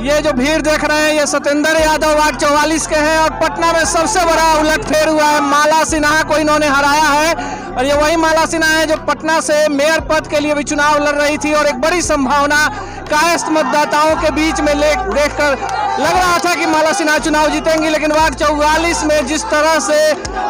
ये जो भीड़ देख रहे हैं ये सत्येंद्र यादव वार्ड 44 के हैं और पटना में सबसे बड़ा उलटफेर हुआ है। माला सिन्हा को इन्होंने हराया है और ये वही माला सिन्हा है जो पटना से मेयर पद के लिए भी चुनाव लड़ रही थी और एक बड़ी संभावना कायस्थ मतदाताओं के बीच में देखकर लग रहा था कि माला सिन्हा चुनाव जीतेंगी, लेकिन वार्ड 44 में जिस तरह से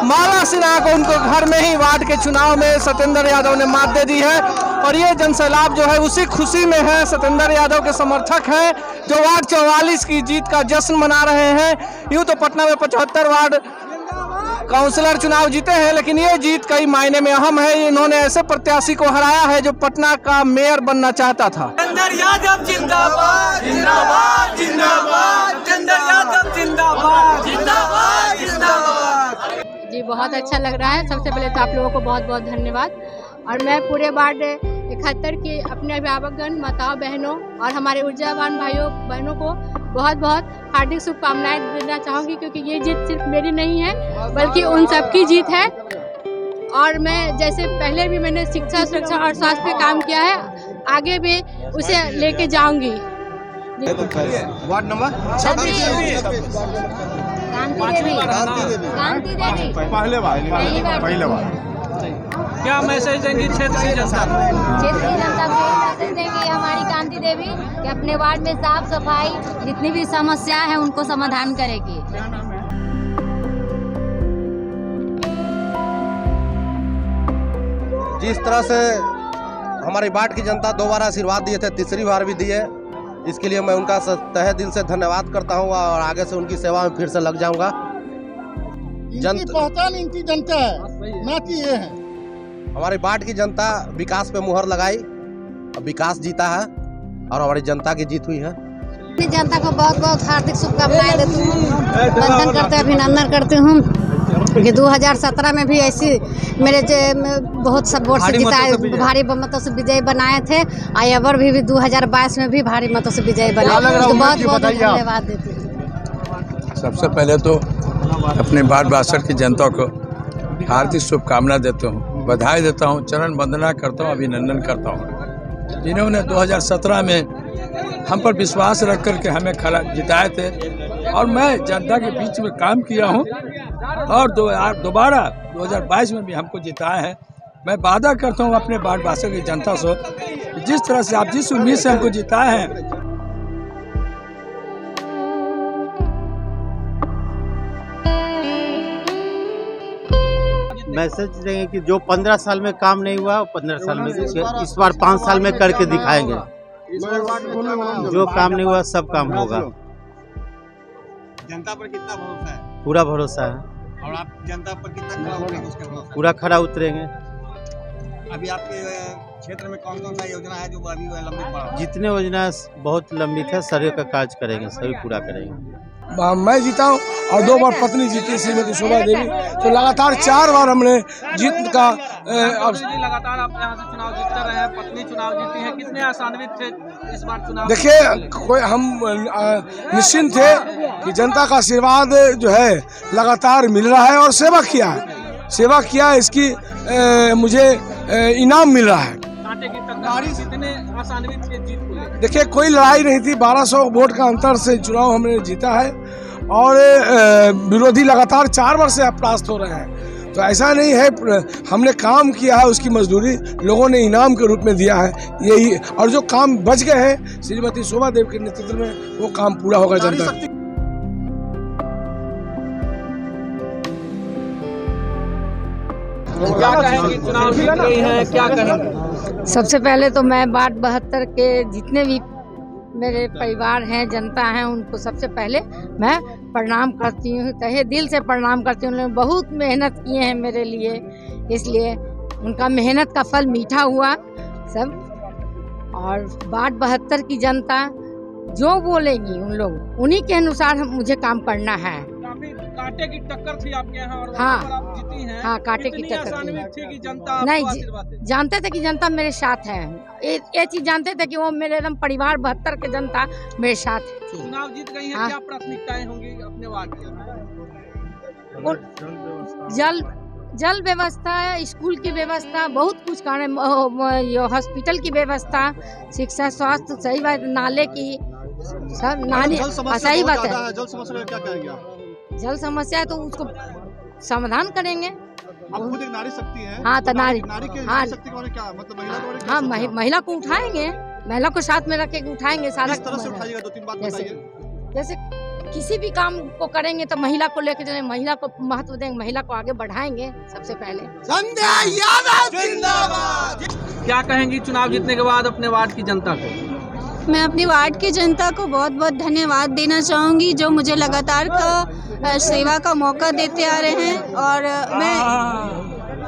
माला सिन्हा को उनको घर में ही वार्ड के चुनाव में सत्येंद्र यादव ने मात दे दी है और ये जनसैलाब जो है उसी खुशी में है। सत्येंद्र यादव के समर्थक हैं जो वार्ड 44 की जीत का जश्न मना रहे हैं। यूं तो पटना में 75 वार्ड काउंसलर चुनाव जीते हैं, लेकिन ये जीत कई मायने में अहम है। इन्होंने ऐसे प्रत्याशी को हराया है जो पटना का मेयर बनना चाहता था। सत्येंद्र यादव जिंदाबाद जिंदाबाद जिंदाबाद, सत्येंद्र यादव जिंदाबाद जिंदाबाद जिंदाबाद। जी बहुत अच्छा लग रहा है। सबसे पहले तो आप लोगों को बहुत बहुत धन्यवाद और मैं पूरे वार्ड 71 के अपने अभिभावकगण, माताओं, बहनों और हमारे ऊर्जावान भाइयों बहनों को बहुत बहुत हार्दिक शुभकामनाएं देना चाहूँगी, क्योंकि ये जीत सिर्फ मेरी नहीं है बल्कि उन सबकी जीत है। और मैं जैसे पहले भी मैंने शिक्षा, सुरक्षा और स्वास्थ्य पे काम किया है, आगे भी उसे लेके जाऊंगी। वार्ड नंबर 26 पहले बार क्या मैसेज देंगी क्षेत्र की जनता को? क्षेत्र की जनता को मैसेज देंगे हमारी कांति देवी कि अपने वार्ड में साफ सफाई जितनी भी समस्या है उनको समाधान करेगी। जिस तरह से हमारी वार्ड की जनता 2 बार आशीर्वाद दिए थे, तीसरी बार भी दिए, इसके लिए मैं उनका तहे दिल से धन्यवाद करता हूं और आगे से उनकी सेवा में फिर से लग जाऊंगा। पहचान इनकी जनता है, ना कि ये है। हमारी वार्ड की जनता विकास पे मुहर लगाई, विकास जीता है और हमारी जनता की जीत हुई है। जनता को बहुत बहुत हार्दिक शुभकामनाएं देती हूँ, वंदन करते, अभिनंदन करती हूँ कि 2017 में भी ऐसी मेरे बहुत सब वोट से जिताए, भारी मतों से विजय बनाए थे। अयवर भी 2022 में भी भारी मतों से विजय बनाए, तो बहुत बहुत धन्यवाद देती हूँ। सबसे पहले तो अपने वार्ड बासठ की जनता को हार्दिक शुभकामना देता हूँ, बधाई देता हूँ, चरण वंदना करता हूँ, अभिनंदन करता हूँ। जिन्होंने 2017 में हम पर विश्वास रख कर के हमें खड़ा जिताए थे और मैं जनता के बीच में काम किया हूँ और दोबारा 2022 में भी हमको जिताया है। मैं वादा करता हूँ अपने वार्ड बासठ की जनता से, जिस तरह से आप जिस उम्मीद से हमको जिताए हैं, मैसेज देंगे कि जो 15 साल में काम नहीं हुआ 15 साल में इस बार 5 साल में करके दिखाएंगे। जो काम नहीं हुआ सब काम होगा। जनता पर कितना भरोसा है? पूरा भरोसा है। और आप जनता पर कितना खरा उतरेंगे उसके भरोसा? पूरा खरा उतरेंगे। अभी आपके क्षेत्र में कौन कौन सा योजना है जो अभी लंबित पड़ा? जितने योजना बहुत लंबित है सभी का कार्य करेंगे, सभी पूरा करेंगे। मैं जीता हूँ और 2 बार पत्नी जीती श्रीमती शोभा देवी, तो लगातार 4 बार हमने जीत का लगातार आप यहाँ से चुनाव जीतते रहे हैं, पत्नी चुनाव जीती है, कितने आशान्वित थे इस बार चुनाव? देखिए कोई हम निश्चिंत थे कि जनता का आशीर्वाद जो है लगातार मिल रहा है और सेवा किया इसकी मुझे इनाम मिल रहा है। कितने आशान्वित थे जीत को? देखिए कोई लड़ाई नहीं थी, 1200 वोट का अंतर से चुनाव हमने जीता है और विरोधी लगातार 4 बार से अपरास्त हो रहे हैं। तो ऐसा नहीं है, हमने काम किया है, उसकी मजदूरी लोगों ने इनाम के रूप में दिया है यही। और जो काम बच गए हैं श्रीमती शोभा देव के नेतृत्व में, वो काम पूरा होगा जनता। क्या कहेंगे? चुनाव जीत गई है, क्या कहेंगे? सबसे पहले तो मैं वार्ड 72 के जितने भी मेरे परिवार हैं, जनता हैं, उनको सबसे पहले मैं प्रणाम करती हूँ, तहे दिल से प्रणाम करती हूँ। उन्होंने बहुत मेहनत किए हैं मेरे लिए, इसलिए उनका मेहनत का फल मीठा हुआ सब। और वार्ड 72 की जनता जो बोलेंगी उन लोग उन्हीं के अनुसार मुझे काम करना है। काफी कांटे की टक्कर थी आपके यहाँ और हाँ। वहाँ पर आप जीती हैं। हाँ, कांटे की इतनी टक्कर आसानी थी। थी कि जनता नहीं, आपको आशीर्वाद दे। जानते थे कि जनता मेरे साथ है। ये चीज जानते थे कि वो मेरे एकदम परिवार 72 के जनता मेरे साथ थी। चुनाव जीत गई हैं, हाँ। क्या प्राथमिकताएं होंगी अपने वार्ड की? जल व्यवस्था, स्कूल की व्यवस्था, बहुत कुछ कारण, हॉस्पिटल की व्यवस्था, शिक्षा, स्वास्थ्य, सही बात, नाले की सब नाली सही बात है। जल समस्या क्या कहेंगे आप? जल समस्या है तो उसको समाधान करेंगे। आप खुद एक नारी शक्ति है। हाँ, तो नारी के हाँ, शक्ति के बारे में क्या मतलब महिला के बारे में क्या हाँ, सोचते हैं आप? महिला को उठाएंगे, महिला को साथ में रख के उठाएंगे सारा। किस तरह से उठाइएगा? 2-3 बात बताइए। जैसे किसी भी काम को करेंगे तो महिला को लेकर चलेंगे, महिला को महत्व देंगे, महिला को आगे बढ़ाएंगे सबसे पहले। संध्या यादव जिंदाबाद। क्या कहेंगी चुनाव जीतने के बाद अपने वार्ड की जनता को? मैं अपने वार्ड की जनता को बहुत बहुत धन्यवाद देना चाहूँगी जो मुझे लगातार सेवा का मौका देते आ रहे हैं, और मैं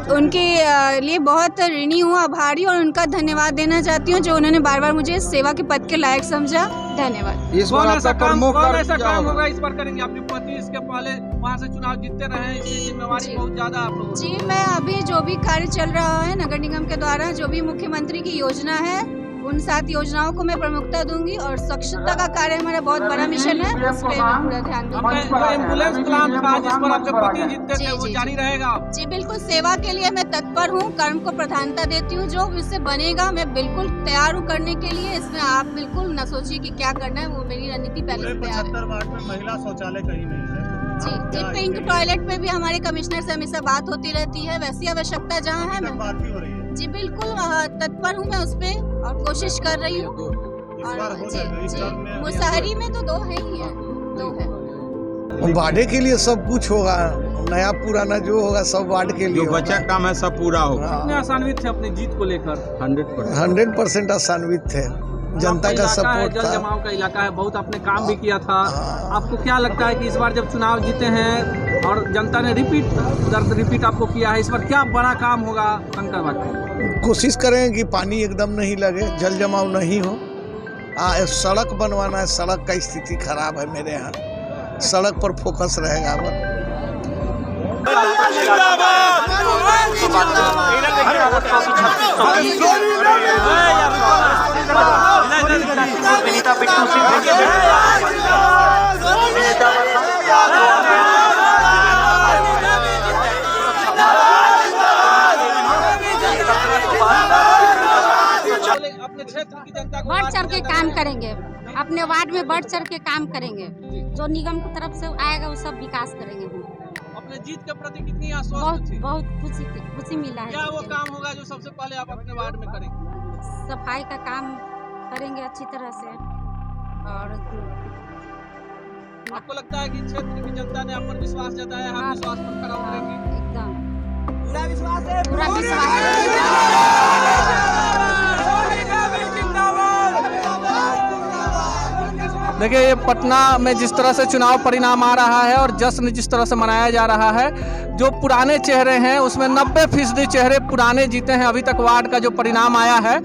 उनके लिए बहुत ऋणी हूँ, आभारी, और उनका धन्यवाद देना चाहती हूँ जो उन्होंने बार बार मुझे सेवा के पद के लायक समझा। धन्यवाद। कौन ऐसा काम होगा इस बार करेंगे? अपनी पति इसके पहले वहाँ से चुनाव जीतते रहे हैं, इसकी जिम्मेवारी बहुत ज्यादा आप लोगों जी, मैं अभी जो भी कार्य चल रहा है नगर निगम के द्वारा, जो भी मुख्यमंत्री की योजना है, उन 7 योजनाओं को मैं प्रमुखता दूंगी, और स्वच्छता का कार्य हमारा बहुत बड़ा मिशन है, उस पर मैं पूरा ध्यान दूंगी। एम्बुलेंस प्लान था जिस पर आपके पति जीतते थे, वो जारी रहेगा? जी बिल्कुल, सेवा के लिए मैं तत्पर हूँ, कर्म को प्रधानता देती हूँ, जो इससे बनेगा मैं बिल्कुल तैयार हूँ करने के लिए। इसमें आप बिल्कुल न सोचिए कि क्या करना है, वो मेरी रणनीति पहले से तैयार है। 75 वार्ड में महिला शौचालय कहीं नहीं है। जी, पिंक टॉयलेट पे भी हमारे कमिश्नर से हमेशा बात होती रहती है, वैसी आवश्यकता जहाँ है मैं बात भी हो रही है। जी बिल्कुल तत्पर हूँ मैं उस पे, और कोशिश कर रही हूँ। और जी मुसहरी में तो 2 है ही है, 2 है। वार्ड के लिए सब कुछ होगा, नया पुराना जो होगा सब वार्ड के लिए। जो बचा काम है सब पूरा होगा। कितने आसान्वित थे अपनी जीत को लेकर? 100% आसान्वित थे, जनता का सपोर्ट जल था। जमाव का इलाका है, बहुत आपने काम भी किया था। आपको क्या लगता है कि इस बार जब चुनाव जीते हैं और जनता ने रिपीट आपको किया है, इस बार क्या बड़ा काम होगा कंकड़बाग में? कोशिश करें कि पानी एकदम नहीं लगे, जल जमाव नहीं हो। सड़क बनवाना है, सड़क का स्थिति खराब है मेरे यहाँ, सड़क पर फोकस रहेगा। अपने क्षेत्र की जनता को बढ़ चढ़ के काम करेंगे, अपने वार्ड में बढ़ चढ़ के काम करेंगे, जो निगम की तरफ से आएगा वो सब विकास करेंगे। अपने जीत के प्रति कितनी आश्वस्त थी? बहुत खुशी मिला है। क्या वो काम होगा जो सबसे पहले आप अपने वार्ड में करेंगे? सफाई का काम करेंगे अच्छी तरह से, और आपको लगता है कि क्षेत्र की जनता ने आप पर विश्वास जताया है, आप विश्वास पर खरा उतरेंगे? एकदम पूरा विश्वास है। पूरा विश्वास। देखिए, ये पटना में जिस तरह से चुनाव परिणाम आ रहा है और जश्न जिस तरह से मनाया जा रहा है, जो पुराने चेहरे हैं उसमें 90% चेहरे पुराने जीते हैं अभी तक वार्ड का जो परिणाम आया है।